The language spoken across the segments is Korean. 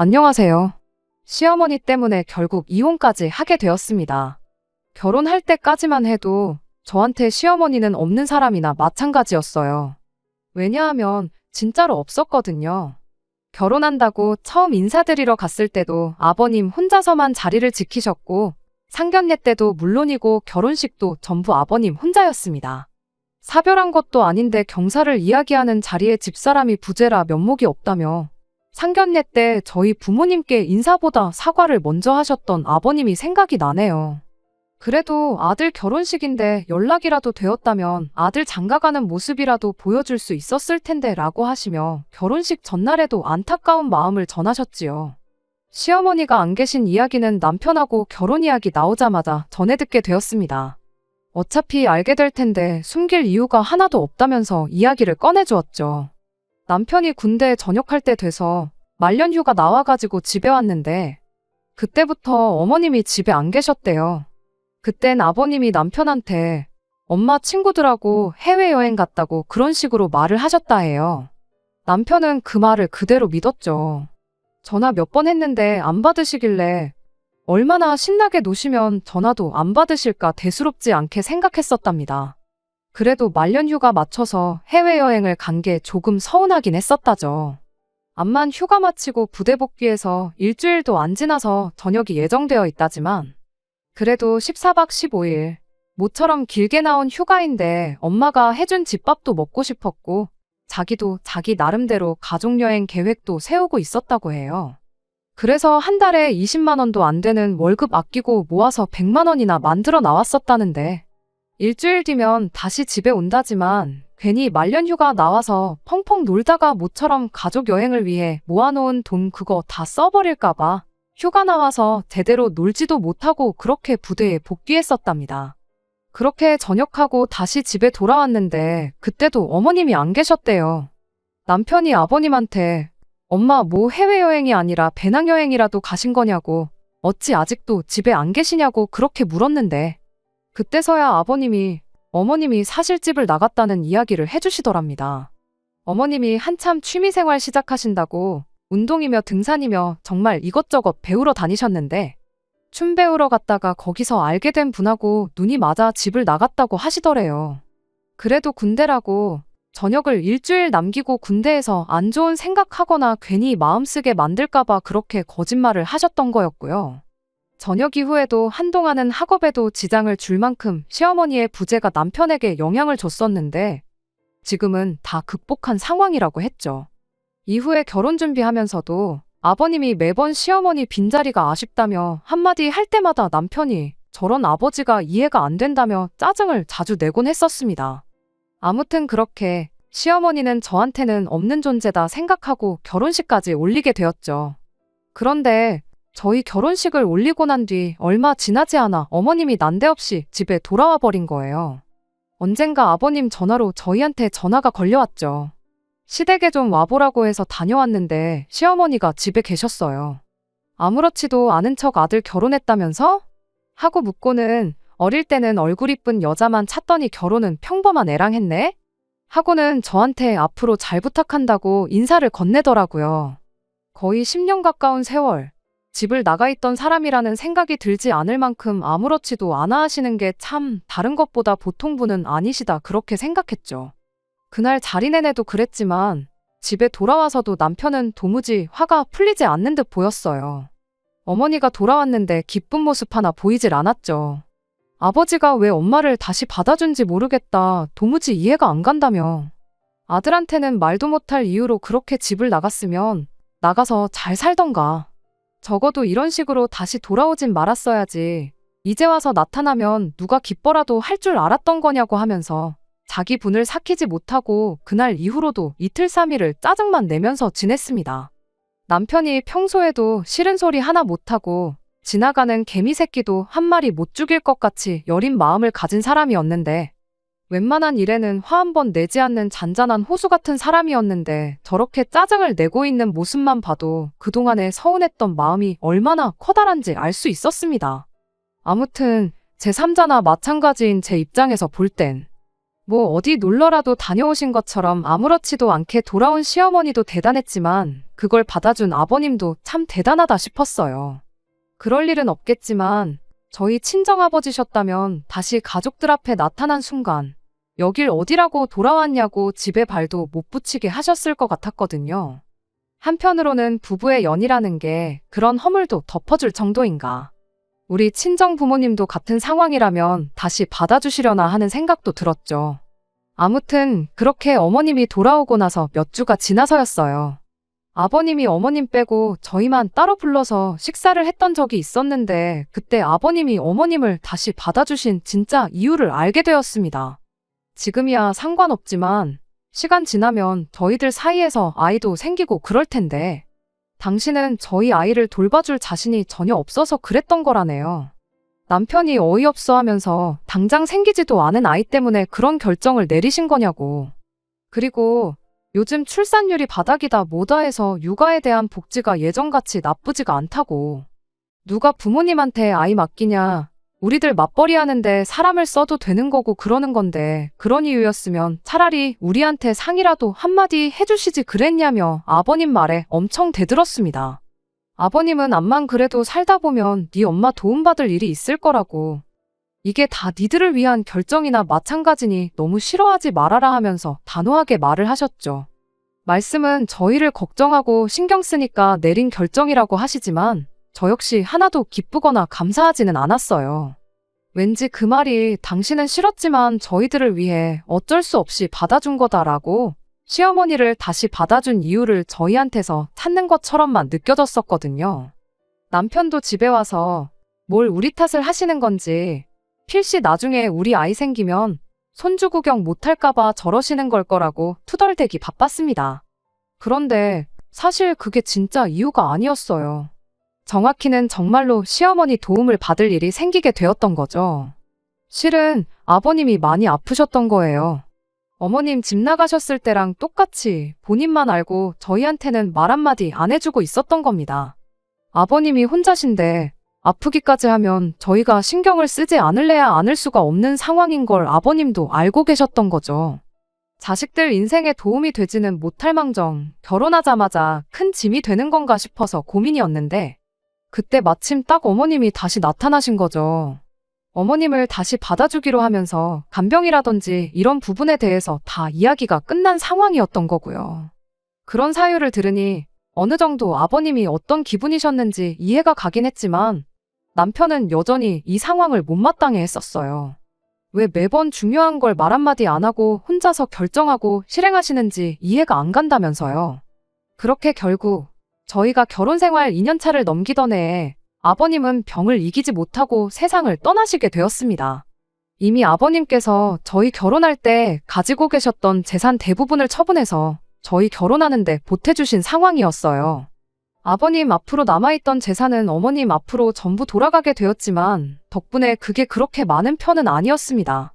안녕하세요. 시어머니 때문에 결국 이혼까지 하게 되었습니다. 결혼할 때까지만 해도 저한테 시어머니는 없는 사람이나 마찬가지였어요. 왜냐하면 진짜로 없었거든요. 결혼한다고 처음 인사드리러 갔을 때도 아버님 혼자서만 자리를 지키셨고, 상견례 때도 물론이고 결혼식도 전부 아버님 혼자였습니다. 사별한 것도 아닌데 경사를 이야기하는 자리에 집사람이 부재라 면목이 없다며 상견례 때 저희 부모님께 인사보다 사과를 먼저 하셨던 아버님이 생각이 나네요. 그래도 아들 결혼식인데 연락이라도 되었다면 아들 장가가는 모습이라도 보여줄 수 있었을 텐데 라고 하시며 결혼식 전날에도 안타까운 마음을 전하셨지요. 시어머니가 안 계신 이야기는 남편하고 결혼 이야기 나오자마자 전해 듣게 되었습니다. 어차피 알게 될 텐데 숨길 이유가 하나도 없다면서 이야기를 꺼내주었죠. 남편이 군대에 전역할 때 돼서 말년휴가 나와가지고 집에 왔는데 그때부터 어머님이 집에 안 계셨대요. 그땐 아버님이 남편한테 엄마 친구들하고 해외여행 갔다고 그런 식으로 말을 하셨다 해요. 남편은 그 말을 그대로 믿었죠. 전화 몇 번 했는데 안 받으시길래 얼마나 신나게 노시면 전화도 안 받으실까 대수롭지 않게 생각했었답니다. 그래도 말년휴가 맞춰서 해외여행을 간 게 조금 서운하긴 했었다죠. 암만 휴가 마치고 부대 복귀해서 일주일도 안 지나서 전역이 예정되어 있다지만 그래도 14박 15일 모처럼 길게 나온 휴가인데 엄마가 해준 집밥도 먹고 싶었고 자기도 자기 나름대로 가족여행 계획도 세우고 있었다고 해요. 그래서 한 달에 20만 원도 안 되는 월급 아끼고 모아서 100만 원이나 만들어 나왔었다는데 일주일 뒤면 다시 집에 온다지만 괜히 말년휴가 나와서 펑펑 놀다가 모처럼 가족여행을 위해 모아놓은 돈 그거 다 써버릴까봐 휴가 나와서 제대로 놀지도 못하고 그렇게 부대에 복귀했었답니다. 그렇게 전역하고 다시 집에 돌아왔는데 그때도 어머님이 안 계셨대요. 남편이 아버님한테 엄마 뭐 해외여행이 아니라 배낭여행이라도 가신 거냐고 어찌 아직도 집에 안 계시냐고 그렇게 물었는데 그때서야 아버님이 어머님이 사실집을 나갔다는 이야기를 해주시더랍니다. 어머님이 한참 취미생활 시작하신다고 운동이며 등산이며 정말 이것저것 배우러 다니셨는데 춤 배우러 갔다가 거기서 알게 된 분하고 눈이 맞아 집을 나갔다고 하시더래요. 그래도 군대라고 전역을 일주일 남기고 군대에서 안 좋은 생각하거나 괜히 마음 쓰게 만들까봐 그렇게 거짓말을 하셨던 거였고요. 전역 이후에도 한동안은 학업에도 지장을 줄 만큼 시어머니의 부재가 남편에게 영향을 줬었는데 지금은 다 극복한 상황이라고 했죠. 이후에 결혼 준비하면서도 아버님이 매번 시어머니 빈자리가 아쉽다며 한마디 할 때마다 남편이 저런 아버지가 이해가 안 된다며 짜증을 자주 내곤 했었습니다. 아무튼 그렇게 시어머니는 저한테는 없는 존재다 생각하고 결혼식까지 올리게 되었죠. 그런데 저희 결혼식을 올리고 난 뒤 얼마 지나지 않아 어머님이 난데없이 집에 돌아와 버린 거예요. 언젠가 아버님 전화로 저희한테 전화가 걸려왔죠. 시댁에 좀 와보라고 해서 다녀왔는데 시어머니가 집에 계셨어요. 아무렇지도 않은 척 아들 결혼했다면서? 하고 묻고는 어릴 때는 얼굴 이쁜 여자만 찾더니 결혼은 평범한 애랑 했네? 하고는 저한테 앞으로 잘 부탁한다고 인사를 건네더라고요. 거의 10년 가까운 세월, 집을 나가 있던 사람이라는 생각이 들지 않을 만큼 아무렇지도 않아 하시는 게 참 다른 것보다 보통 분은 아니시다 그렇게 생각했죠. 그날 자리 내내도 그랬지만 집에 돌아와서도 남편은 도무지 화가 풀리지 않는 듯 보였어요. 어머니가 돌아왔는데 기쁜 모습 하나 보이질 않았죠. 아버지가 왜 엄마를 다시 받아준지 모르겠다, 도무지 이해가 안 간다며. 아들한테는 말도 못할 이유로 그렇게 집을 나갔으면 나가서 잘 살던가. 적어도 이런 식으로 다시 돌아오진 말았어야지. 이제 와서 나타나면 누가 기뻐라도 할 줄 알았던 거냐고 하면서 자기 분을 삭히지 못하고 그날 이후로도 이틀 3일을 짜증만 내면서 지냈습니다. 남편이 평소에도 싫은 소리 하나 못하고 지나가는 개미 새끼도 한 마리 못 죽일 것 같이 여린 마음을 가진 사람이었는데 웬만한 일에는 화 한 번 내지 않는 잔잔한 호수 같은 사람이었는데 저렇게 짜증을 내고 있는 모습만 봐도 그동안에 서운했던 마음이 얼마나 커다란지 알 수 있었습니다. 아무튼 제3자나 마찬가지인 제 입장에서 볼 땐 뭐 어디 놀러라도 다녀오신 것처럼 아무렇지도 않게 돌아온 시어머니도 대단했지만 그걸 받아준 아버님도 참 대단하다 싶었어요. 그럴 일은 없겠지만 저희 친정아버지셨다면 다시 가족들 앞에 나타난 순간 여길 어디라고 돌아왔냐고 집에 발도 못 붙이게 하셨을 것 같았거든요. 한편으로는 부부의 연이라는 게 그런 허물도 덮어줄 정도인가. 우리 친정 부모님도 같은 상황이라면 다시 받아주시려나 하는 생각도 들었죠. 아무튼 그렇게 어머님이 돌아오고 나서 몇 주가 지나서였어요. 아버님이 어머님 빼고 저희만 따로 불러서 식사를 했던 적이 있었는데 그때 아버님이 어머님을 다시 받아주신 진짜 이유를 알게 되었습니다. 지금이야 상관없지만 시간 지나면 저희들 사이에서 아이도 생기고 그럴 텐데 당신은 저희 아이를 돌봐줄 자신이 전혀 없어서 그랬던 거라네요. 남편이 어이없어 하면서 당장 생기지도 않은 아이 때문에 그런 결정을 내리신 거냐고. 그리고 요즘 출산율이 바닥이다 뭐다 해서 육아에 대한 복지가 예전같이 나쁘지가 않다고. 누가 부모님한테 아이 맡기냐. 우리들 맞벌이 하는데 사람을 써도 되는 거고 그러는 건데 그런 이유였으면 차라리 우리한테 상이라도 한마디 해주시지 그랬냐며 아버님 말에 엄청 대들었습니다. 아버님은 암만 그래도 살다 보면 네 엄마 도움받을 일이 있을 거라고. 이게 다 니들을 위한 결정이나 마찬가지니 너무 싫어하지 말아라 하면서 단호하게 말을 하셨죠. 말씀은 저희를 걱정하고 신경 쓰니까 내린 결정이라고 하시지만 저 역시 하나도 기쁘거나 감사하지는 않았어요. 왠지 그 말이 당신은 싫었지만 저희들을 위해 어쩔 수 없이 받아준 거다라고 시어머니를 다시 받아준 이유를 저희한테서 찾는 것처럼만 느껴졌었거든요. 남편도 집에 와서 뭘 우리 탓을 하시는 건지 필시 나중에 우리 아이 생기면 손주 구경 못할까봐 저러시는 걸 거라고 투덜대기 바빴습니다. 그런데 사실 그게 진짜 이유가 아니었어요. 정확히는 정말로 시어머니 도움을 받을 일이 생기게 되었던 거죠. 실은 아버님이 많이 아프셨던 거예요. 어머님 집 나가셨을 때랑 똑같이 본인만 알고 저희한테는 말 한마디 안 해주고 있었던 겁니다. 아버님이 혼자신데 아프기까지 하면 저희가 신경을 쓰지 않을래야 않을 수가 없는 상황인 걸 아버님도 알고 계셨던 거죠. 자식들 인생에 도움이 되지는 못할 망정 결혼하자마자 큰 짐이 되는 건가 싶어서 고민이었는데 그때 마침 딱 어머님이 다시 나타나신 거죠. 어머님을 다시 받아주기로 하면서 간병이라든지 이런 부분에 대해서 다 이야기가 끝난 상황이었던 거고요. 그런 사유를 들으니 어느 정도 아버님이 어떤 기분이셨는지 이해가 가긴 했지만 남편은 여전히 이 상황을 못마땅해 했었어요. 왜 매번 중요한 걸 말 한마디 안 하고 혼자서 결정하고 실행하시는지 이해가 안 간다면서요. 그렇게 결국 저희가 결혼 생활 2년차를 넘기던 해에 아버님은 병을 이기지 못하고 세상을 떠나시게 되었습니다. 이미 아버님께서 저희 결혼할 때 가지고 계셨던 재산 대부분을 처분해서 저희 결혼하는데 보태주신 상황이었어요. 아버님 앞으로 남아있던 재산은 어머님 앞으로 전부 돌아가게 되었지만 덕분에 그게 그렇게 많은 편은 아니었습니다.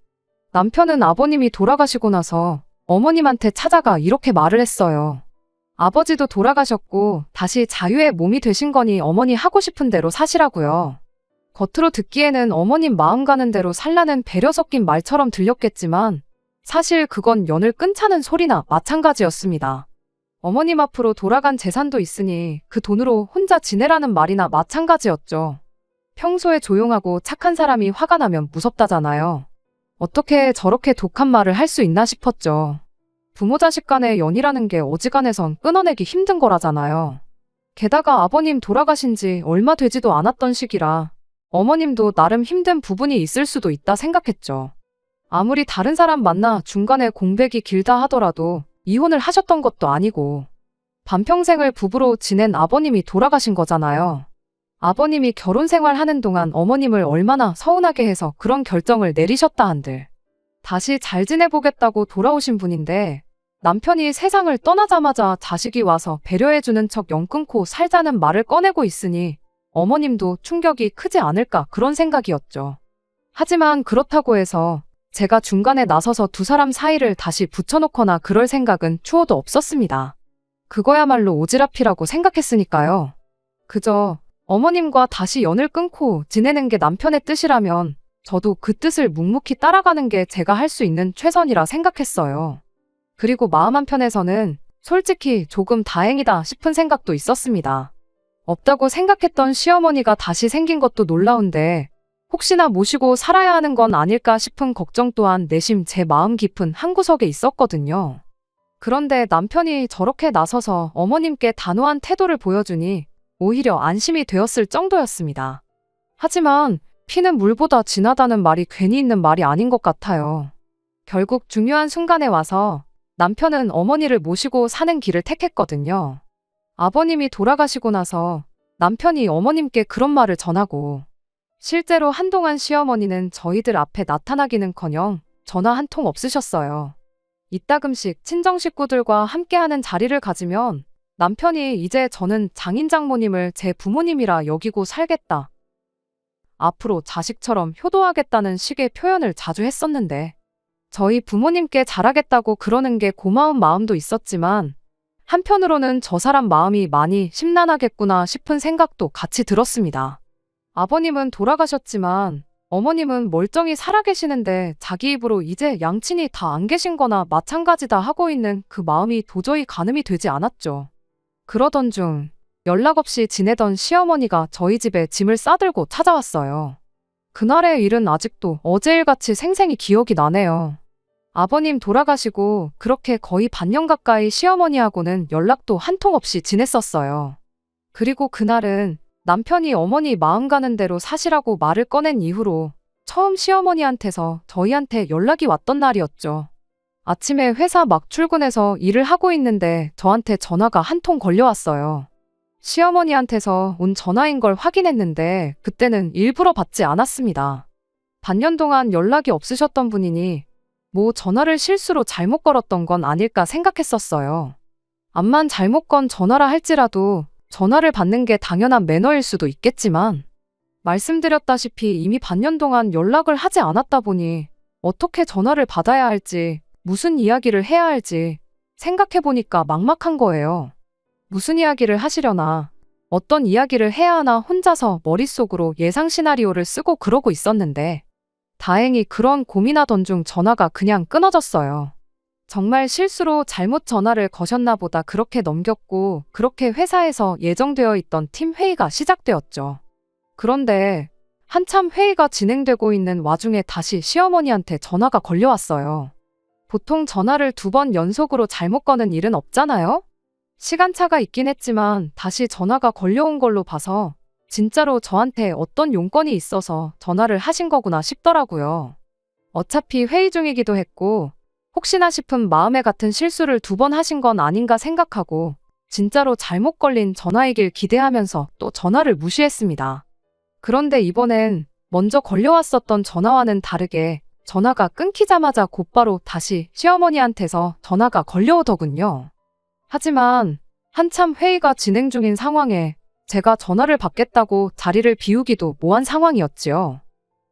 남편은 아버님이 돌아가시고 나서 어머님한테 찾아가 이렇게 말을 했어요. 아버지도 돌아가셨고 다시 자유의 몸이 되신 거니 어머니 하고 싶은 대로 사시라고요. 겉으로 듣기에는 어머님 마음 가는 대로 살라는 배려 섞인 말처럼 들렸겠지만 사실 그건 연을 끊자는 소리나 마찬가지였습니다. 어머님 앞으로 돌아간 재산도 있으니 그 돈으로 혼자 지내라는 말이나 마찬가지였죠. 평소에 조용하고 착한 사람이 화가 나면 무섭다잖아요. 어떻게 저렇게 독한 말을 할 수 있나 싶었죠. 부모 자식 간의 연이라는 게 어지간해선 끊어내기 힘든 거라잖아요. 게다가 아버님 돌아가신 지 얼마 되지도 않았던 시기라 어머님도 나름 힘든 부분이 있을 수도 있다 생각했죠. 아무리 다른 사람 만나 중간에 공백이 길다 하더라도 이혼을 하셨던 것도 아니고 반평생을 부부로 지낸 아버님이 돌아가신 거잖아요. 아버님이 결혼 생활하는 동안 어머님을 얼마나 서운하게 해서 그런 결정을 내리셨다 한들 다시 잘 지내보겠다고 돌아오신 분인데 남편이 세상을 떠나자마자 자식이 와서 배려해주는 척 연 끊고 살자는 말을 꺼내고 있으니 어머님도 충격이 크지 않을까 그런 생각이었죠. 하지만 그렇다고 해서 제가 중간에 나서서 두 사람 사이를 다시 붙여놓거나 그럴 생각은 추호도 없었습니다. 그거야말로 오지랖이라고 생각했으니까요. 그저 어머님과 다시 연을 끊고 지내는 게 남편의 뜻이라면 저도 그 뜻을 묵묵히 따라가는 게 제가 할 수 있는 최선이라 생각했어요. 그리고 마음 한편에서는 솔직히 조금 다행이다 싶은 생각도 있었습니다. 없다고 생각했던 시어머니가 다시 생긴 것도 놀라운데 혹시나 모시고 살아야 하는 건 아닐까 싶은 걱정 또한 내심 제 마음 깊은 한구석에 있었거든요. 그런데 남편이 저렇게 나서서 어머님께 단호한 태도를 보여주니 오히려 안심이 되었을 정도였습니다. 하지만 피는 물보다 진하다는 말이 괜히 있는 말이 아닌 것 같아요. 결국 중요한 순간에 와서 남편은 어머니를 모시고 사는 길을 택했거든요. 아버님이 돌아가시고 나서 남편이 어머님께 그런 말을 전하고 실제로 한동안 시어머니는 저희들 앞에 나타나기는커녕 전화 한 통 없으셨어요. 이따금씩 친정 식구들과 함께하는 자리를 가지면 남편이 이제 저는 장인 장모님을 제 부모님이라 여기고 살겠다. 앞으로 자식처럼 효도하겠다는 식의 표현을 자주 했었는데 저희 부모님께 잘하겠다고 그러는 게 고마운 마음도 있었지만 한편으로는 저 사람 마음이 많이 심란하겠구나 싶은 생각도 같이 들었습니다. 아버님은 돌아가셨지만 어머님은 멀쩡히 살아계시는데 자기 입으로 이제 양친이 다 안 계신 거나 마찬가지다 하고 있는 그 마음이 도저히 가늠이 되지 않았죠. 그러던 중 연락 없이 지내던 시어머니가 저희 집에 짐을 싸들고 찾아왔어요. 그날의 일은 아직도 어제 일같이 생생히 기억이 나네요. 아버님 돌아가시고 그렇게 거의 반년 가까이 시어머니하고는 연락도 한 통 없이 지냈었어요. 그리고 그날은 남편이 어머니 마음 가는 대로 사시라고 말을 꺼낸 이후로 처음 시어머니한테서 저희한테 연락이 왔던 날이었죠. 아침에 회사 막 출근해서 일을 하고 있는데 저한테 전화가 한 통 걸려왔어요. 시어머니한테서 온 전화인 걸 확인했는데 그때는 일부러 받지 않았습니다. 반년 동안 연락이 없으셨던 분이니 뭐 전화를 실수로 잘못 걸었던 건 아닐까 생각했었어요. 암만 잘못 건 전화라 할지라도 전화를 받는 게 당연한 매너일 수도 있겠지만 말씀드렸다시피 이미 반년 동안 연락을 하지 않았다 보니 어떻게 전화를 받아야 할지 무슨 이야기를 해야 할지 생각해보니까 막막한 거예요. 무슨 이야기를 하시려나 어떤 이야기를 해야 하나 혼자서 머릿속으로 예상 시나리오를 쓰고 그러고 있었는데 다행히 그런 고민하던 중 전화가 그냥 끊어졌어요. 정말 실수로 잘못 전화를 거셨나 보다 그렇게 넘겼고 그렇게 회사에서 예정되어 있던 팀 회의가 시작되었죠. 그런데 한참 회의가 진행되고 있는 와중에 다시 시어머니한테 전화가 걸려왔어요. 보통 전화를 2번 연속으로 잘못 거는 일은 없잖아요? 시간차가 있긴 했지만 다시 전화가 걸려온 걸로 봐서 진짜로 저한테 어떤 용건이 있어서 전화를 하신 거구나 싶더라고요. 어차피 회의 중이기도 했고 혹시나 싶은 마음에 같은 실수를 2번 하신 건 아닌가 생각하고 진짜로 잘못 걸린 전화이길 기대하면서 또 전화를 무시했습니다. 그런데 이번엔 먼저 걸려왔었던 전화와는 다르게 전화가 끊기자마자 곧바로 다시 시어머니한테서 전화가 걸려오더군요. 하지만 한참 회의가 진행 중인 상황에 제가 전화를 받겠다고 자리를 비우기도 뭐한 상황이었지요.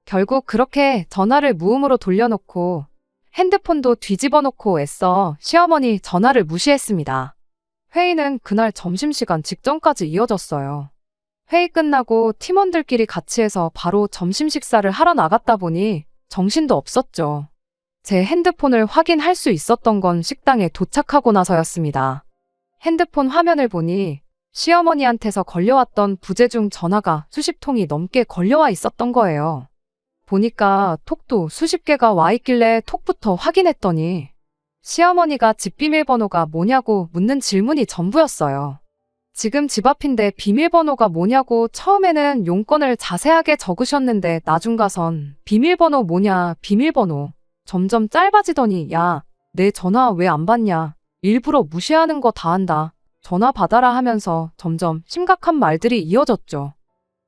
결국 그렇게 전화를 무음으로 돌려놓고 핸드폰도 뒤집어 놓고 애써 시어머니 전화를 무시했습니다. 회의는 그날 점심시간 직전까지 이어졌어요. 회의 끝나고 팀원들끼리 같이 해서 바로 점심 식사를 하러 나갔다 보니 정신도 없었죠. 제 핸드폰을 확인할 수 있었던 건 식당에 도착하고 나서였습니다. 핸드폰 화면을 보니 시어머니한테서 걸려왔던 부재중 전화가 수십 통이 넘게 걸려와 있었던 거예요. 보니까 톡도 수십 개가 와 있길래 톡부터 확인했더니 시어머니가 집 비밀번호가 뭐냐고 묻는 질문이 전부였어요. 지금 집 앞인데 비밀번호가 뭐냐고 처음에는 용건을 자세하게 적으셨는데 나중 가선 비밀번호 뭐냐 비밀번호 점점 짧아지더니 야, 내 전화 왜 안 받냐 일부러 무시하는 거 다 한다 전화 받아라 하면서 점점 심각한 말들이 이어졌죠.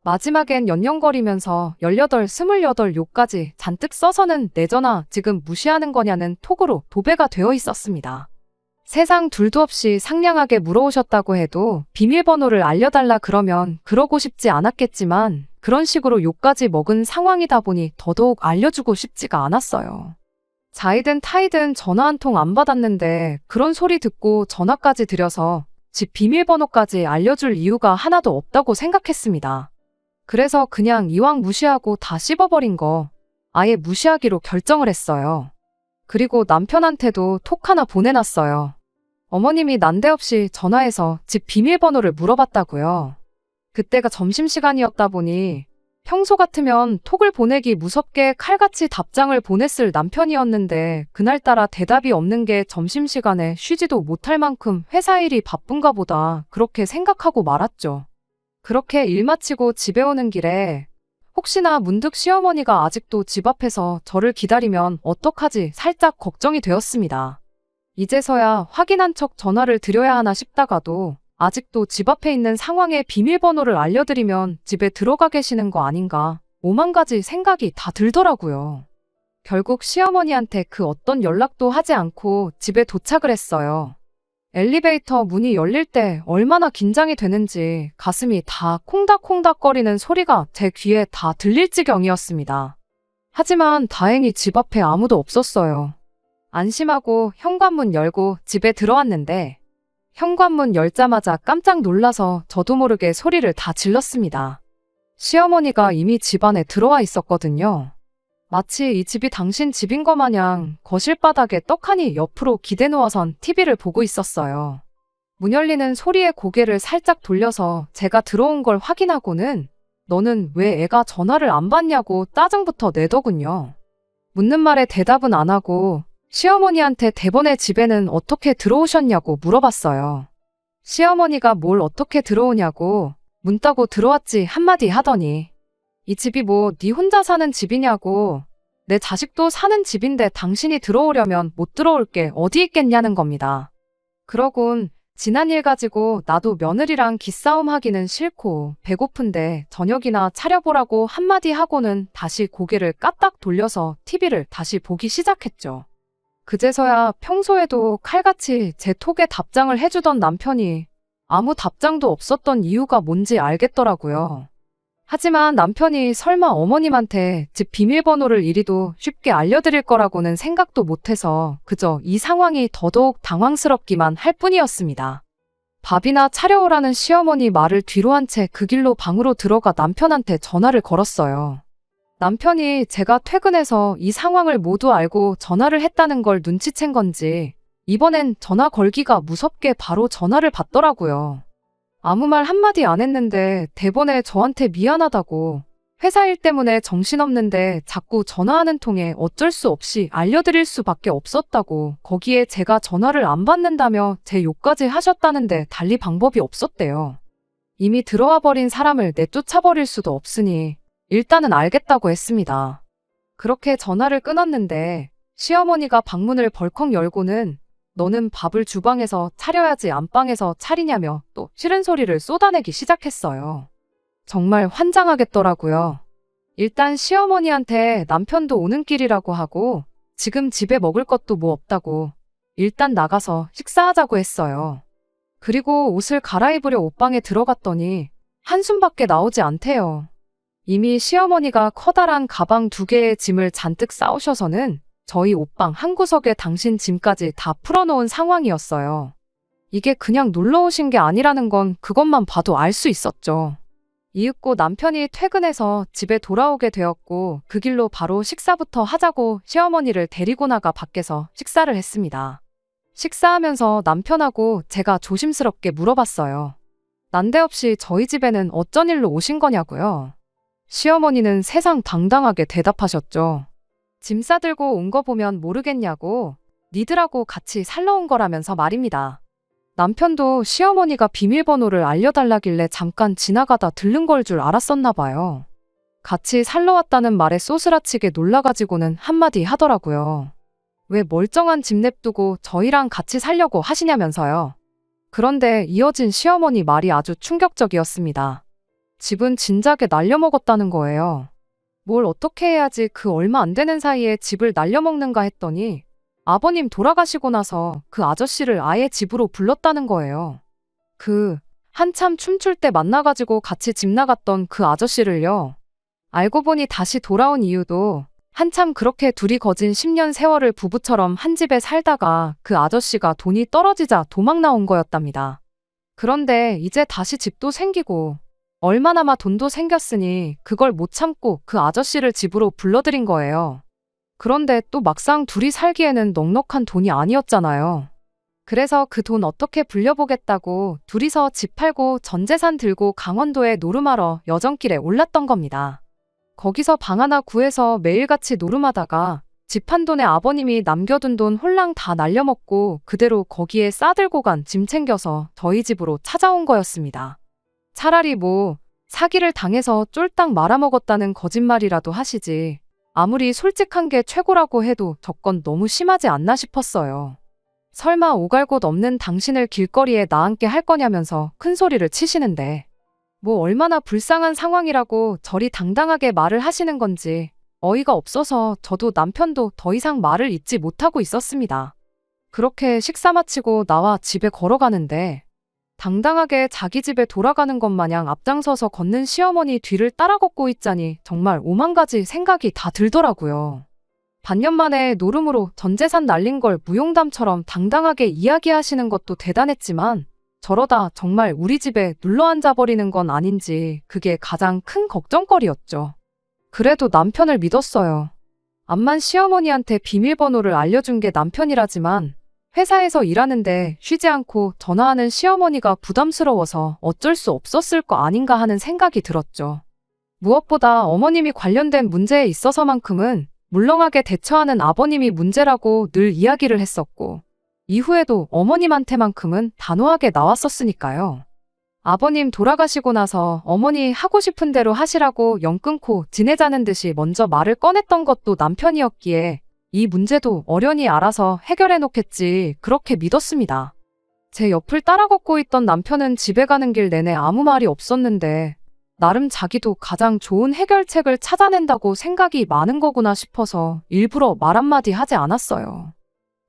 마지막엔 연연거리면서 18, 28 요까지 잔뜩 써서는 내 전화 지금 무시하는 거냐는 톡으로 도배가 되어 있었습니다. 세상 둘도 없이 상냥하게 물어오셨다고 해도 비밀번호를 알려달라 그러면 그러고 싶지 않았겠지만 그런 식으로 욕까지 먹은 상황이다 보니 더더욱 알려주고 싶지가 않았어요. 자이든 타이든 전화 한 통 안 받았는데 그런 소리 듣고 전화까지 드려서 집 비밀번호까지 알려줄 이유가 하나도 없다고 생각했습니다. 그래서 그냥 이왕 무시하고 다 씹어버린 거 아예 무시하기로 결정을 했어요. 그리고 남편한테도 톡 하나 보내놨어요. 어머님이 난데없이 전화해서 집 비밀번호를 물어봤다고요. 그때가 점심시간이었다 보니 평소 같으면 톡을 보내기 무섭게 칼같이 답장을 보냈을 남편이었는데 그날따라 대답이 없는 게 점심시간에 쉬지도 못할 만큼 회사 일이 바쁜가 보다 그렇게 생각하고 말았죠. 그렇게 일 마치고 집에 오는 길에 혹시나 문득 시어머니가 아직도 집 앞에서 저를 기다리면 어떡하지 살짝 걱정이 되었습니다. 이제서야 확인한 척 전화를 드려야 하나 싶다가도 아직도 집 앞에 있는 상황의 비밀번호를 알려드리면 집에 들어가 계시는 거 아닌가 5만 가지 생각이 다 들더라고요. 결국 시어머니한테 그 어떤 연락도 하지 않고 집에 도착을 했어요. 엘리베이터 문이 열릴 때 얼마나 긴장이 되는지 가슴이 다 콩닥콩닥거리는 소리가 제 귀에 다 들릴 지경이었습니다. 하지만 다행히 집 앞에 아무도 없었어요. 안심하고 현관문 열고 집에 들어왔는데 현관문 열자마자 깜짝 놀라서 저도 모르게 소리를 다 질렀습니다. 시어머니가 이미 집 안에 들어와 있었거든요. 마치 이 집이 당신 집인 것 마냥 거실 바닥에 떡하니 옆으로 기대 누워선 TV를 보고 있었어요. 문 열리는 소리에 고개를 살짝 돌려서 제가 들어온 걸 확인하고는 너는 왜 애가 전화를 안 받냐고 짜증부터 내더군요. 묻는 말에 대답은 안 하고 시어머니한테 대번에 집에는 어떻게 들어오셨냐고 물어봤어요. 시어머니가 뭘 어떻게 들어오냐고 문 따고 들어왔지 한마디 하더니 이 집이 뭐 네 혼자 사는 집이냐고 내 자식도 사는 집인데 당신이 들어오려면 못 들어올 게 어디 있겠냐는 겁니다. 그러곤 지난 일 가지고 나도 며느리랑 기싸움 하기는 싫고 배고픈데 저녁이나 차려보라고 한마디 하고는 다시 고개를 까딱 돌려서 TV를 다시 보기 시작했죠. 그제서야 평소에도 칼같이 제 톡에 답장을 해주던 남편이 아무 답장도 없었던 이유가 뭔지 알겠더라고요. 하지만 남편이 설마 어머님한테 집 비밀번호를 이리도 쉽게 알려드릴 거라고는 생각도 못해서 그저 이 상황이 더더욱 당황스럽기만 할 뿐이었습니다. 밥이나 차려오라는 시어머니 말을 뒤로 한 채 그 길로 방으로 들어가 남편한테 전화를 걸었어요. 남편이 제가 퇴근해서 이 상황을 모두 알고 전화를 했다는 걸 눈치챈 건지 이번엔 전화 걸기가 무섭게 바로 전화를 받더라고요. 아무 말 한마디 안 했는데 대번에 저한테 미안하다고 회사 일 때문에 정신없는데 자꾸 전화하는 통에 어쩔 수 없이 알려드릴 수밖에 없었다고 거기에 제가 전화를 안 받는다며 제 욕까지 하셨다는데 달리 방법이 없었대요. 이미 들어와 버린 사람을 내쫓아 버릴 수도 없으니 일단은 알겠다고 했습니다. 그렇게 전화를 끊었는데 시어머니가 방문을 벌컥 열고는 너는 밥을 주방에서 차려야지 안방에서 차리냐며 또 싫은 소리를 쏟아내기 시작했어요. 정말 환장하겠더라고요. 일단 시어머니한테 남편도 오는 길이라고 하고 지금 집에 먹을 것도 뭐 없다고 일단 나가서 식사하자고 했어요. 그리고 옷을 갈아입으려 옷방에 들어갔더니 한숨밖에 나오지 않대요. 이미 시어머니가 커다란 가방 2개의 짐을 잔뜩 싸우셔서는 저희 옷방 한 구석에 당신 짐까지 다 풀어놓은 상황이었어요. 이게 그냥 놀러 오신 게 아니라는 건 그것만 봐도 알 수 있었죠. 이윽고 남편이 퇴근해서 집에 돌아오게 되었고 그 길로 바로 식사부터 하자고 시어머니를 데리고 나가 밖에서 식사를 했습니다. 식사하면서 남편하고 제가 조심스럽게 물어봤어요. 난데없이 저희 집에는 어쩐 일로 오신 거냐고요. 시어머니는 세상 당당하게 대답하셨죠. 짐 싸들고 온 거 보면 모르겠냐고 니들하고 같이 살러 온 거라면서 말입니다. 남편도 시어머니가 비밀번호를 알려달라길래 잠깐 지나가다 들른 걸 줄 알았었나 봐요. 같이 살러 왔다는 말에 쏘스라치게 놀라가지고는 한마디 하더라고요. 왜 멀쩡한 집 냅두고 저희랑 같이 살려고 하시냐면서요. 그런데 이어진 시어머니 말이 아주 충격적이었습니다. 집은 진작에 날려먹었다는 거예요. 뭘 어떻게 해야지 그 얼마 안 되는 사이에 집을 날려먹는가 했더니 아버님 돌아가시고 나서 그 아저씨를 아예 집으로 불렀다는 거예요. 한참 춤출 때 만나가지고 같이 집 나갔던 그 아저씨를요. 알고 보니 다시 돌아온 이유도 한참 그렇게 둘이 거진 10년 세월을 부부처럼 한 집에 살다가 그 아저씨가 돈이 떨어지자 도망 나온 거였답니다. 그런데 이제 다시 집도 생기고 얼마나마 돈도 생겼으니 그걸 못 참고 그 아저씨를 집으로 불러들인 거예요. 그런데 또 막상 둘이 살기에는 넉넉한 돈이 아니었잖아요. 그래서 그 돈 어떻게 불려보겠다고 둘이서 집 팔고 전 재산 들고 강원도에 노름하러 여정길에 올랐던 겁니다. 거기서 방 하나 구해서 매일같이 노름하다가 집 한 돈에 아버님이 남겨둔 돈 홀랑 다 날려먹고 그대로 거기에 싸들고 간 짐 챙겨서 저희 집으로 찾아온 거였습니다. 차라리 뭐 사기를 당해서 쫄딱 말아먹었다는 거짓말이라도 하시지. 아무리 솔직한 게 최고라고 해도 저건 너무 심하지 않나 싶었어요. 설마 오갈 곳 없는 당신을 길거리에 나앉게 할 거냐면서 큰 소리를 치시는데 뭐 얼마나 불쌍한 상황이라고 저리 당당하게 말을 하시는 건지 어이가 없어서 저도 남편도 더 이상 말을 잇지 못하고 있었습니다. 그렇게 식사 마치고 나와 집에 걸어가는데 당당하게 자기 집에 돌아가는 것 마냥 앞장서서 걷는 시어머니 뒤를 따라 걷고 있자니 정말 오만 가지 생각이 다 들더라고요. 반년 만에 노름으로 전 재산 날린 걸 무용담처럼 당당하게 이야기하시는 것도 대단했지만 저러다 정말 우리 집에 눌러앉아 버리는 건 아닌지 그게 가장 큰 걱정거리였죠. 그래도 남편을 믿었어요. 암만 시어머니한테 비밀번호를 알려준 게 남편이라지만 회사에서 일하는데 쉬지 않고 전화하는 시어머니가 부담스러워서 어쩔 수 없었을 거 아닌가 하는 생각이 들었죠. 무엇보다 어머님이 관련된 문제에 있어서만큼은 물렁하게 대처하는 아버님이 문제라고 늘 이야기를 했었고 이후에도 어머님한테만큼은 단호하게 나왔었으니까요. 아버님 돌아가시고 나서 어머니 하고 싶은 대로 하시라고 영 끊고 지내자는 듯이 먼저 말을 꺼냈던 것도 남편이었기에 이 문제도 어련히 알아서 해결해 놓겠지 그렇게 믿었습니다. 제 옆을 따라 걷고 있던 남편은 집에 가는 길 내내 아무 말이 없었는데 나름 자기도 가장 좋은 해결책을 찾아낸다고 생각이 많은 거구나 싶어서 일부러 말 한마디 하지 않았어요.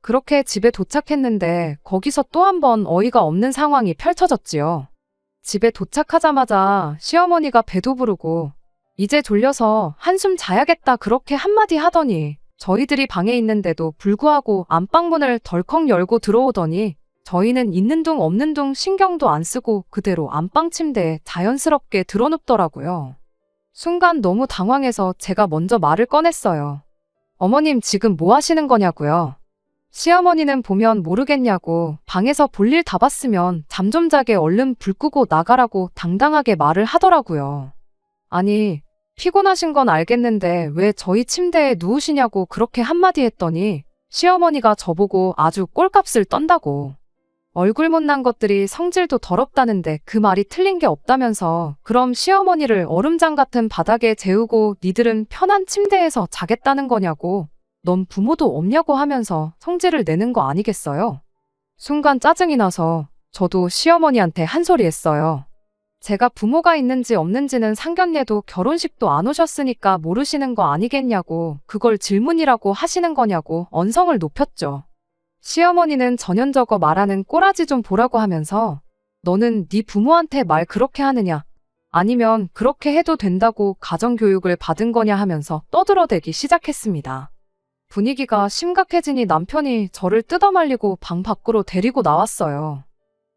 그렇게 집에 도착했는데 거기서 또 한 번 어이가 없는 상황이 펼쳐졌지요. 집에 도착하자마자 시어머니가 배도 부르고 이제 졸려서 한숨 자야겠다 그렇게 한마디 하더니 저희들이 방에 있는데도 불구하고 안방문을 덜컥 열고 들어오더니 저희는 있는 둥 없는 둥 신경도 안 쓰고 그대로 안방 침대에 자연스럽게 드러눕더라고요. 순간 너무 당황해서 제가 먼저 말을 꺼냈어요. 어머님 지금 뭐 하시는 거냐고요? 시어머니는 보면 모르겠냐고 방에서 볼일 다 봤으면 잠 좀 자게 얼른 불 끄고 나가라고 당당하게 말을 하더라고요. 아니 피곤하신 건 알겠는데 왜 저희 침대에 누우시냐고 그렇게 한마디 했더니 시어머니가 저보고 아주 꼴값을 떤다고. 얼굴 못난 것들이 성질도 더럽다는데 그 말이 틀린 게 없다면서 그럼 시어머니를 얼음장 같은 바닥에 재우고 니들은 편한 침대에서 자겠다는 거냐고. 넌 부모도 없냐고 하면서 성질을 내는 거 아니겠어요? 순간 짜증이 나서 저도 시어머니한테 한 소리 했어요. 제가 부모가 있는지 없는지는 상견례도 결혼식도 안 오셨으니까 모르시는 거 아니겠냐고 그걸 질문이라고 하시는 거냐고 언성을 높였죠. 시어머니는 전연저거 말하는 꼬라지 좀 보라고 하면서 너는 네 부모한테 말 그렇게 하느냐 아니면 그렇게 해도 된다고 가정교육을 받은 거냐 하면서 떠들어대기 시작했습니다. 분위기가 심각해지니 남편이 저를 뜯어말리고 방 밖으로 데리고 나왔어요.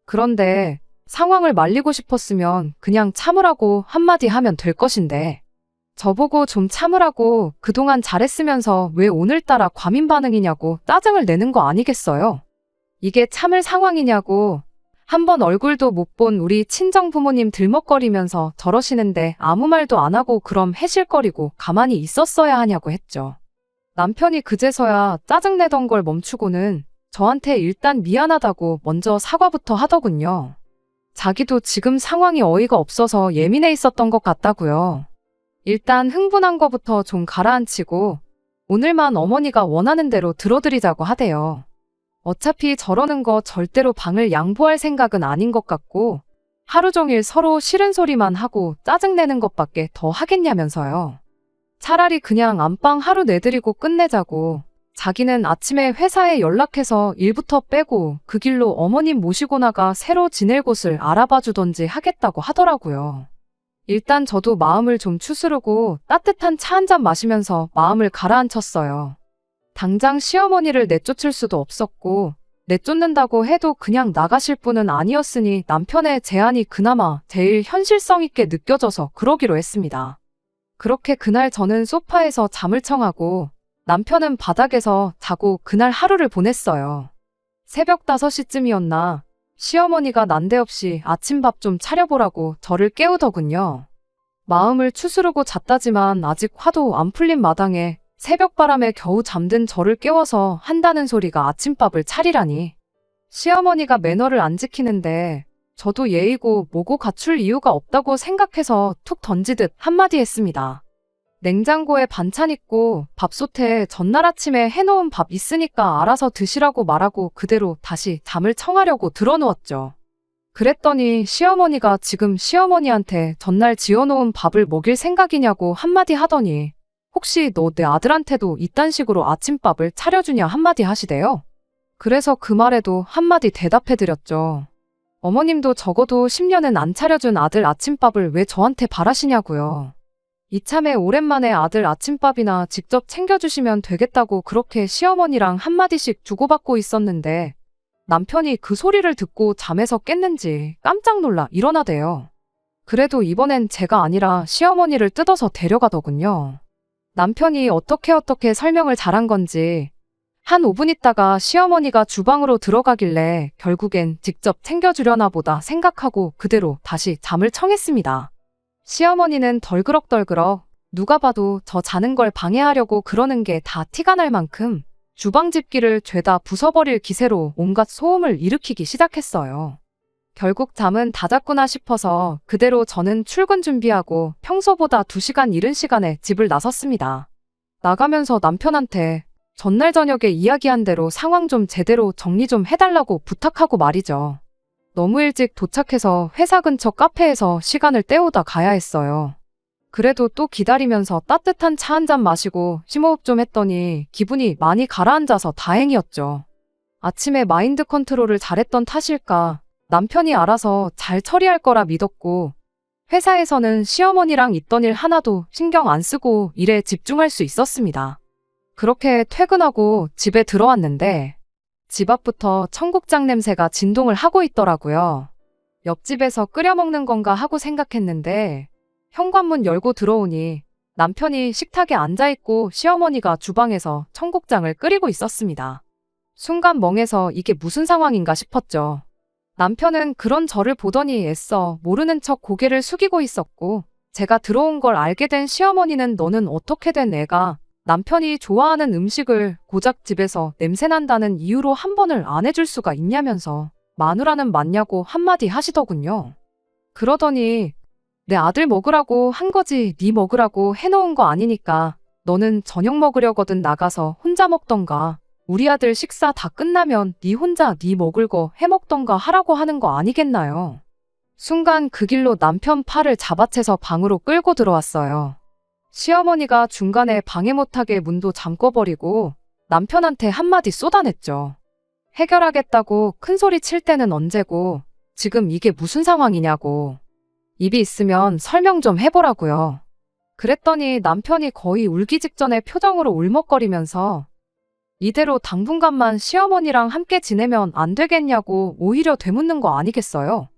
그런데 상황을 말리고 싶었으면 그냥 참으라고 한마디 하면 될 것인데 저보고 좀 참으라고 그동안 잘했으면서 왜 오늘따라 과민 반응이냐고 짜증을 내는 거 아니겠어요? 이게 참을 상황이냐고 한 번 얼굴도 못 본 우리 친정 부모님 들먹거리면서 저러시는데 아무 말도 안 하고 그럼 해실거리고 가만히 있었어야 하냐고 했죠. 남편이 그제서야 짜증내던 걸 멈추고는 저한테 일단 미안하다고 먼저 사과부터 하더군요. 자기도 지금 상황이 어이가 없어서 예민해 있었던 것 같다고요. 일단 흥분한 거부터 좀 가라앉히고 오늘만 어머니가 원하는 대로 들어드리자고 하대요. 어차피 저러는 거 절대로 방을 양보할 생각은 아닌 것 같고 하루 종일 서로 싫은 소리만 하고 짜증내는 것밖에 더 하겠냐면서요. 차라리 그냥 안방 하루 내드리고 끝내자고 자기는 아침에 회사에 연락해서 일부터 빼고 그 길로 어머님 모시고 나가 새로 지낼 곳을 알아봐 주던지 하겠다고 하더라고요. 일단 저도 마음을 좀 추스르고 따뜻한 차 한 잔 마시면서 마음을 가라앉혔어요. 당장 시어머니를 내쫓을 수도 없었고 내쫓는다고 해도 그냥 나가실 분은 아니었으니 남편의 제안이 그나마 제일 현실성 있게 느껴져서 그러기로 했습니다. 그렇게 그날 저는 소파에서 잠을 청하고 남편은 바닥에서 자고 그날 하루를 보냈어요. 새벽 5시쯤이었나 시어머니가 난데없이 아침밥 좀 차려보라고 저를 깨우더군요. 마음을 추스르고 잤다지만 아직 화도 안 풀린 마당에 새벽바람에 겨우 잠든 저를 깨워서 한다는 소리가 아침밥을 차리라니. 시어머니가 매너를 안 지키는데 저도 예의고 뭐고 갖출 이유가 없다고 생각해서 툭 던지듯 한마디 했습니다. 냉장고에 반찬 있고 밥솥에 전날 아침에 해놓은 밥 있으니까 알아서 드시라고 말하고 그대로 다시 잠을 청하려고 들어누웠죠. 그랬더니 시어머니가 지금 시어머니한테 전날 지어놓은 밥을 먹일 생각이냐고 한마디 하더니 혹시 너 내 아들한테도 이딴 식으로 아침밥을 차려주냐 한마디 하시대요. 그래서 그 말에도 한마디 대답해드렸죠. 어머님도 적어도 10년은 안 차려준 아들 아침밥을 왜 저한테 바라시냐고요. 이참에 오랜만에 아들 아침밥이나 직접 챙겨주시면 되겠다고 그렇게 시어머니랑 한마디씩 주고받고 있었는데 남편이 그 소리를 듣고 잠에서 깼는지 깜짝 놀라 일어나대요. 그래도 이번엔 제가 아니라 시어머니를 뜯어서 데려가더군요. 남편이 어떻게 설명을 잘한 건지 한 5분 있다가 시어머니가 주방으로 들어가길래 결국엔 직접 챙겨주려나 보다 생각하고 그대로 다시 잠을 청했습니다. 시어머니는 덜그럭덜그럭 누가 봐도 저 자는 걸 방해하려고 그러는 게 다 티가 날 만큼 주방 집기를 죄다 부숴버릴 기세로 온갖 소음을 일으키기 시작했어요. 결국 잠은 다 잤구나 싶어서 그대로 저는 출근 준비하고 평소보다 2시간 이른 시간에 집을 나섰습니다. 나가면서 남편한테 전날 저녁에 이야기한 대로 상황 좀 제대로 정리 좀 해달라고 부탁하고 말이죠. 너무 일찍 도착해서 회사 근처 카페에서 시간을 때우다 가야 했어요. 그래도 또 기다리면서 따뜻한 차 한 잔 마시고 심호흡 좀 했더니 기분이 많이 가라앉아서 다행이었죠. 아침에 마인드 컨트롤을 잘했던 탓일까 남편이 알아서 잘 처리할 거라 믿었고 회사에서는 시어머니랑 있던 일 하나도 신경 안 쓰고 일에 집중할 수 있었습니다. 그렇게 퇴근하고 집에 들어왔는데 집 앞부터 청국장 냄새가 진동을 하고 있더라고요. 옆집에서 끓여 먹는 건가 하고 생각했는데 현관문 열고 들어오니 남편이 식탁에 앉아있고 시어머니가 주방에서 청국장을 끓이고 있었습니다. 순간 멍해서 이게 무슨 상황인가 싶었죠. 남편은 그런 저를 보더니 애써 모르는 척 고개를 숙이고 있었고 제가 들어온 걸 알게 된 시어머니는 너는 어떻게 된 애가 남편이 좋아하는 음식을 고작 집에서 냄새난다는 이유로 한 번을 안 해줄 수가 있냐면서 마누라는 맞냐고 한마디 하시더군요. 그러더니 내 아들 먹으라고 한 거지 네 먹으라고 해놓은 거 아니니까 너는 저녁 먹으려거든 나가서 혼자 먹던가 우리 아들 식사 다 끝나면 네 혼자 네 먹을 거 해먹던가 하라고 하는 거 아니겠나요? 순간 그 길로 남편 팔을 잡아채서 방으로 끌고 들어왔어요. 시어머니가 중간에 방해 못하게 문도 잠궈버리고 남편한테 한마디 쏟아냈죠. 해결하겠다고 큰소리 칠 때는 언제고 지금 이게 무슨 상황이냐고. 입이 있으면 설명 좀 해보라고요. 그랬더니 남편이 거의 울기 직전의 표정으로 울먹거리면서 이대로 당분간만 시어머니랑 함께 지내면 안 되겠냐고 오히려 되묻는 거 아니겠어요?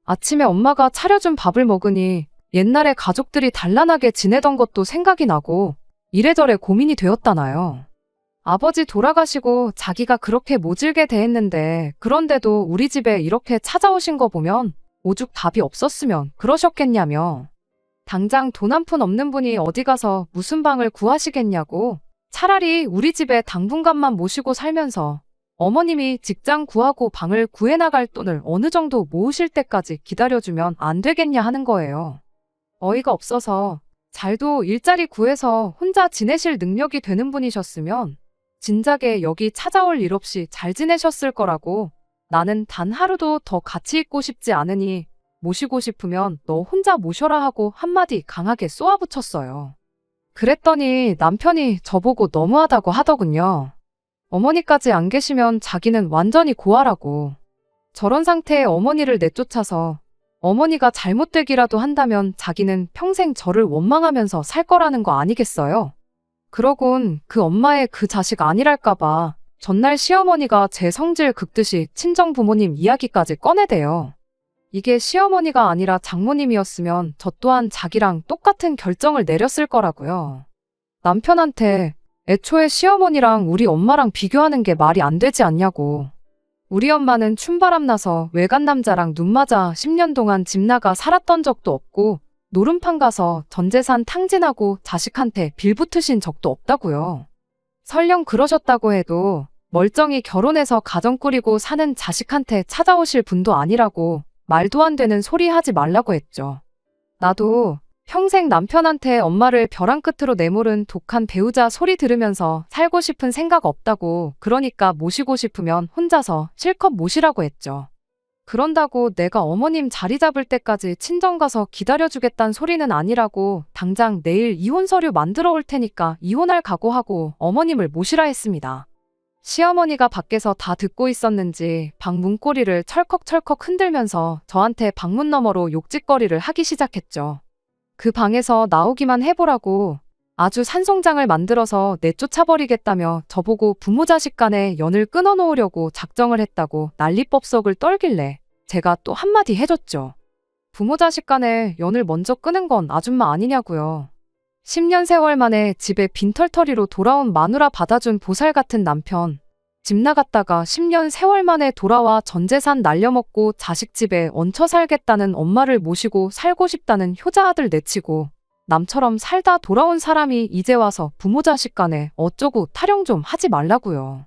아침에 엄마가 차려준 밥을 먹으니 옛날에 가족들이 단란하게 지내던 것도 생각이 나고 이래저래 고민이 되었다나요. 아버지 돌아가시고 자기가 그렇게 모질게 대했는데 그런데도 우리 집에 이렇게 찾아오신 거 보면 오죽 답이 없었으면 그러셨겠냐며. 당장 돈 한 푼 없는 분이 어디 가서 무슨 방을 구하시겠냐고. 차라리 우리 집에 당분간만 모시고 살면서 어머님이 직장 구하고 방을 구해나갈 돈을 어느 정도 모으실 때까지 기다려주면 안 되겠냐 하는 거예요. 어이가 없어서 잘도 일자리 구해서 혼자 지내실 능력이 되는 분이셨으면 진작에 여기 찾아올 일 없이 잘 지내셨을 거라고. 나는 단 하루도 더 같이 있고 싶지 않으니 모시고 싶으면 너 혼자 모셔라 하고 한마디 강하게 쏘아붙였어요. 그랬더니 남편이 저보고 너무하다고 하더군요. 어머니까지 안 계시면 자기는 완전히 고아라고. 저런 상태에 어머니를 내쫓아서 어머니가 잘못되기라도 한다면 자기는 평생 저를 원망하면서 살 거라는 거 아니겠어요? 그러곤 그 엄마의 그 자식 아니랄까봐 전날 시어머니가 제 성질 긁듯이 친정 부모님 이야기까지 꺼내대요. 이게 시어머니가 아니라 장모님이었으면 저 또한 자기랑 똑같은 결정을 내렸을 거라고요. 남편한테 애초에 시어머니랑 우리 엄마랑 비교하는 게 말이 안 되지 않냐고. 우리 엄마는 춤바람 나서 외간 남자랑 눈 맞아 10년 동안 집 나가 살았던 적도 없고 노름판 가서 전 재산 탕진하고 자식한테 빌붙으신 적도 없다고요. 설령 그러셨다고 해도 멀쩡히 결혼해서 가정 꾸리고 사는 자식한테 찾아오실 분도 아니라고 말도 안 되는 소리 하지 말라고 했죠. 나도 평생 남편한테 엄마를 벼랑 끝으로 내모른 독한 배우자 소리 들으면서 살고 싶은 생각 없다고, 그러니까 모시고 싶으면 혼자서 실컷 모시라고 했죠. 그런다고 내가 어머님 자리 잡을 때까지 친정 가서 기다려주겠단 소리는 아니라고 당장 내일 이혼 서류 만들어 올 테니까 이혼할 각오하고 어머님을 모시라 했습니다. 시어머니가 밖에서 다 듣고 있었는지 방 문고리를 철컥철컥 흔들면서 저한테 방문 너머로 욕짓거리를 하기 시작했죠. 그 방에서 나오기만 해보라고 아주 산송장을 만들어서 내쫓아버리겠다며 저보고 부모 자식 간에 연을 끊어놓으려고 작정을 했다고 난리법석을 떨길래 제가 또 한마디 해줬죠. 부모 자식 간에 연을 먼저 끊은 건 아줌마 아니냐고요. 10년 세월 만에 집에 빈털터리로 돌아온 마누라 받아준 보살 같은 남편. 집 나갔다가 10년 세월 만에 돌아와 전 재산 날려먹고 자식 집에 얹혀 살겠다는 엄마를 모시고 살고 싶다는 효자 아들 내치고 남처럼 살다 돌아온 사람이 이제 와서 부모 자식 간에 어쩌고 타령 좀 하지 말라고요.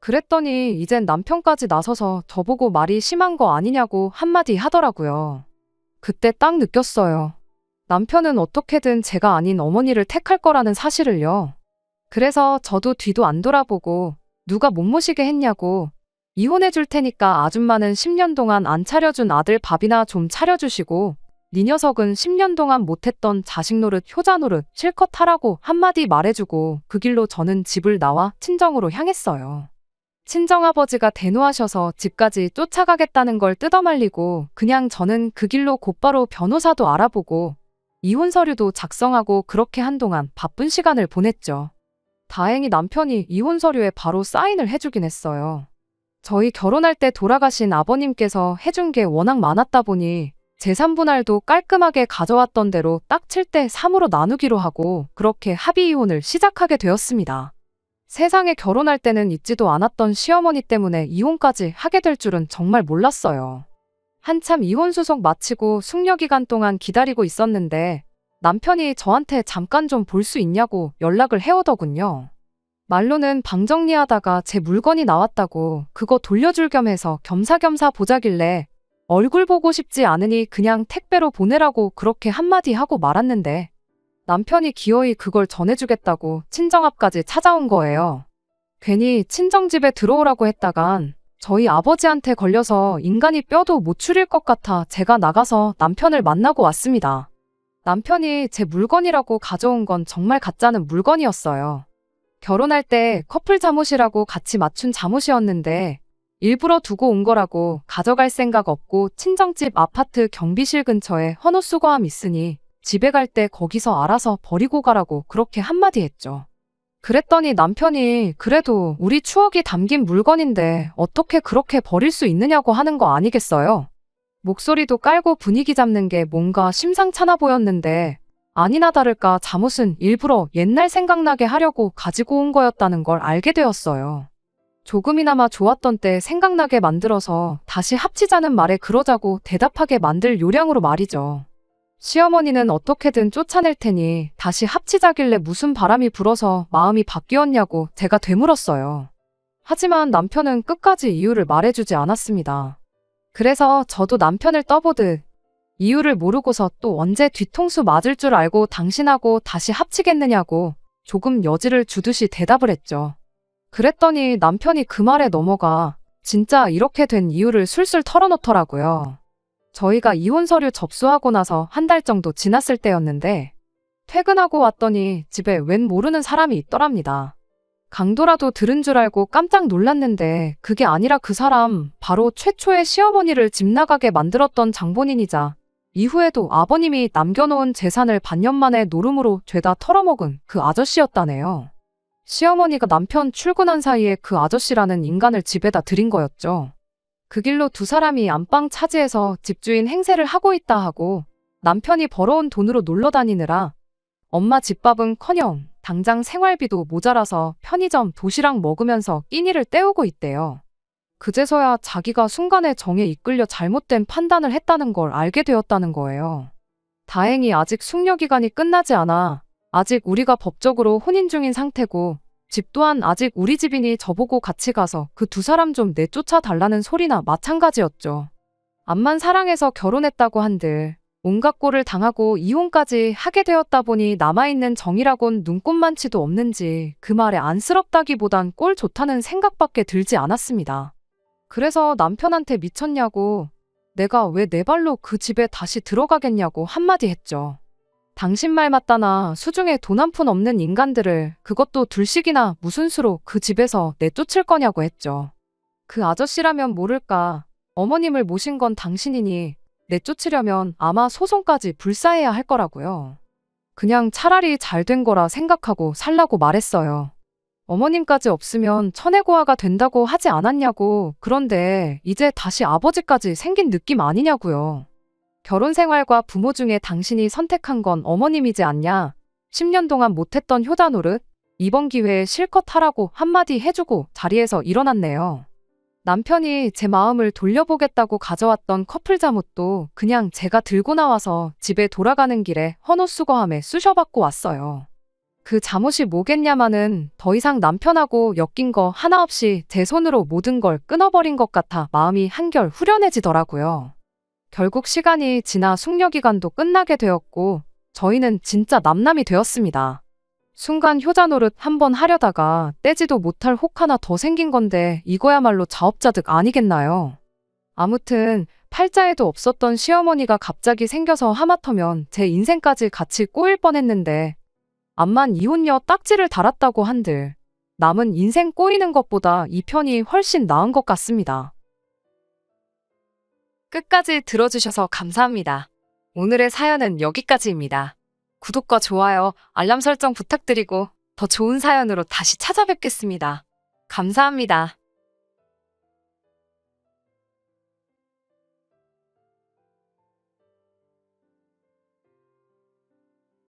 그랬더니 이젠 남편까지 나서서 저보고 말이 심한 거 아니냐고 한마디 하더라고요. 그때 딱 느꼈어요. 남편은 어떻게든 제가 아닌 어머니를 택할 거라는 사실을요. 그래서 저도 뒤도 안 돌아보고 누가 못 모시게 했냐고, 이혼해 줄 테니까 아줌마는 10년 동안 안 차려준 아들 밥이나 좀 차려주시고 네 녀석은 10년 동안 못했던 자식 노릇 효자 노릇 실컷 하라고 한마디 말해주고 그 길로 저는 집을 나와 친정으로 향했어요. 친정아버지가 대노하셔서 집까지 쫓아가겠다는 걸 뜯어말리고 그냥 저는 그 길로 곧바로 변호사도 알아보고 이혼 서류도 작성하고 그렇게 한동안 바쁜 시간을 보냈죠. 다행히 남편이 이혼 서류에 바로 사인을 해주긴 했어요. 저희 결혼할 때 돌아가신 아버님께서 해준 게 워낙 많았다 보니 재산 분할도 깔끔하게 가져왔던 대로 딱 7대 3으로 나누기로 하고 그렇게 합의 이혼을 시작하게 되었습니다. 세상에 결혼할 때는 있지도 않았던 시어머니 때문에 이혼까지 하게 될 줄은 정말 몰랐어요. 한참 이혼 소송 마치고 숙려 기간 동안 기다리고 있었는데 남편이 저한테 잠깐 좀 볼 수 있냐고 연락을 해오더군요. 말로는 방 정리하다가 제 물건이 나왔다고 그거 돌려줄 겸 해서 겸사겸사 보자길래 얼굴 보고 싶지 않으니 그냥 택배로 보내라고 그렇게 한마디 하고 말았는데 남편이 기어이 그걸 전해주겠다고 친정 앞까지 찾아온 거예요. 괜히 친정집에 들어오라고 했다간 저희 아버지한테 걸려서 인간이 뼈도 못 추릴 것 같아 제가 나가서 남편을 만나고 왔습니다. 남편이 제 물건이라고 가져온 건 정말 가짜는 물건이었어요. 결혼할 때 커플 잠옷이라고 같이 맞춘 잠옷이었는데 일부러 두고 온 거라고 가져갈 생각 없고 친정집 아파트 경비실 근처에 헌옷수거함 있으니 집에 갈 때 거기서 알아서 버리고 가라고 그렇게 한마디 했죠. 그랬더니 남편이 그래도 우리 추억이 담긴 물건인데 어떻게 그렇게 버릴 수 있느냐고 하는 거 아니겠어요? 목소리도 깔고 분위기 잡는 게 뭔가 심상찮아 보였는데 아니나 다를까 잠옷은 일부러 옛날 생각나게 하려고 가지고 온 거였다는 걸 알게 되었어요. 조금이나마 좋았던 때 생각나게 만들어서 다시 합치자는 말에 그러자고 대답하게 만들 요량으로 말이죠. 시어머니는 어떻게든 쫓아낼 테니 다시 합치자길래 무슨 바람이 불어서 마음이 바뀌었냐고 제가 되물었어요. 하지만 남편은 끝까지 이유를 말해주지 않았습니다. 그래서 저도 남편을 떠보듯 이유를 모르고서 또 언제 뒤통수 맞을 줄 알고 당신하고 다시 합치겠느냐고 조금 여지를 주듯이 대답을 했죠. 그랬더니 남편이 그 말에 넘어가 진짜 이렇게 된 이유를 술술 털어놓더라고요. 저희가 이혼 서류 접수하고 나서 한 달 정도 지났을 때였는데 퇴근하고 왔더니 집에 웬 모르는 사람이 있더랍니다. 강도라도 들은 줄 알고 깜짝 놀랐는데 그게 아니라 그 사람 바로 최초의 시어머니를 집 나가게 만들었던 장본인이자 이후에도 아버님이 남겨놓은 재산을 반년 만에 노름으로 죄다 털어먹은 그 아저씨였다네요. 시어머니가 남편 출근한 사이에 그 아저씨라는 인간을 집에다 들인 거였죠. 그 길로 두 사람이 안방 차지해서 집주인 행세를 하고 있다 하고 남편이 벌어온 돈으로 놀러 다니느라 엄마 집밥은커녕 당장 생활비도 모자라서 편의점 도시락 먹으면서 끼니를 때우고 있대요. 그제서야 자기가 순간의 정에 이끌려 잘못된 판단을 했다는 걸 알게 되었다는 거예요. 다행히 아직 숙려기간이 끝나지 않아 아직 우리가 법적으로 혼인 중인 상태고 집 또한 아직 우리 집이니 저보고 같이 가서 그 두 사람 좀 내쫓아 달라는 소리나 마찬가지였죠. 암만 사랑해서 결혼했다고 한들 온갖 꼴을 당하고 이혼까지 하게 되었다 보니 남아있는 정이라곤 눈꼽만치도 없는지 그 말에 안쓰럽다기보단 꼴 좋다는 생각밖에 들지 않았습니다. 그래서 남편한테 미쳤냐고 내가 왜 내 발로 그 집에 다시 들어가겠냐고 한마디 했죠. 당신 말 맞다나 수중에 돈 한 푼 없는 인간들을 그것도 둘씩이나 무슨 수로 그 집에서 내쫓을 거냐고 했죠. 그 아저씨라면 모를까. 어머님을 모신 건 당신이니 내쫓으려면 아마 소송까지 불사해야 할 거라고요. 그냥 차라리 잘 된 거라 생각하고 살라고 말했어요. 어머님까지 없으면 천혜고아가 된다고 하지 않았냐고. 그런데 이제 다시 아버지까지 생긴 느낌 아니냐고요. 결혼 생활과 부모 중에 당신이 선택한 건 어머님이지 않냐. 10년 동안 못했던 효자 노릇 이번 기회에 실컷 하라고 한마디 해주고 자리에서 일어났네요. 남편이 제 마음을 돌려보겠다고 가져왔던 커플 잠옷도 그냥 제가 들고 나와서 집에 돌아가는 길에 헌옷수거함에 쑤셔받고 왔어요. 그 잠옷이 뭐겠냐마는 더 이상 남편하고 엮인 거 하나 없이 제 손으로 모든 걸 끊어버린 것 같아 마음이 한결 후련해지더라고요. 결국 시간이 지나 숙려기간도 끝나게 되었고 저희는 진짜 남남이 되었습니다. 순간 효자 노릇 한번 하려다가 떼지도 못할 혹 하나 더 생긴 건데 이거야말로 자업자득 아니겠나요? 아무튼 팔자에도 없었던 시어머니가 갑자기 생겨서 하마터면 제 인생까지 같이 꼬일 뻔했는데 암만 이혼녀 딱지를 달았다고 한들 남은 인생 꼬이는 것보다 이 편이 훨씬 나은 것 같습니다. 끝까지 들어주셔서 감사합니다. 오늘의 사연은 여기까지입니다. 구독과 좋아요, 알람 설정 부탁드리고 더 좋은 사연으로 다시 찾아뵙겠습니다. 감사합니다.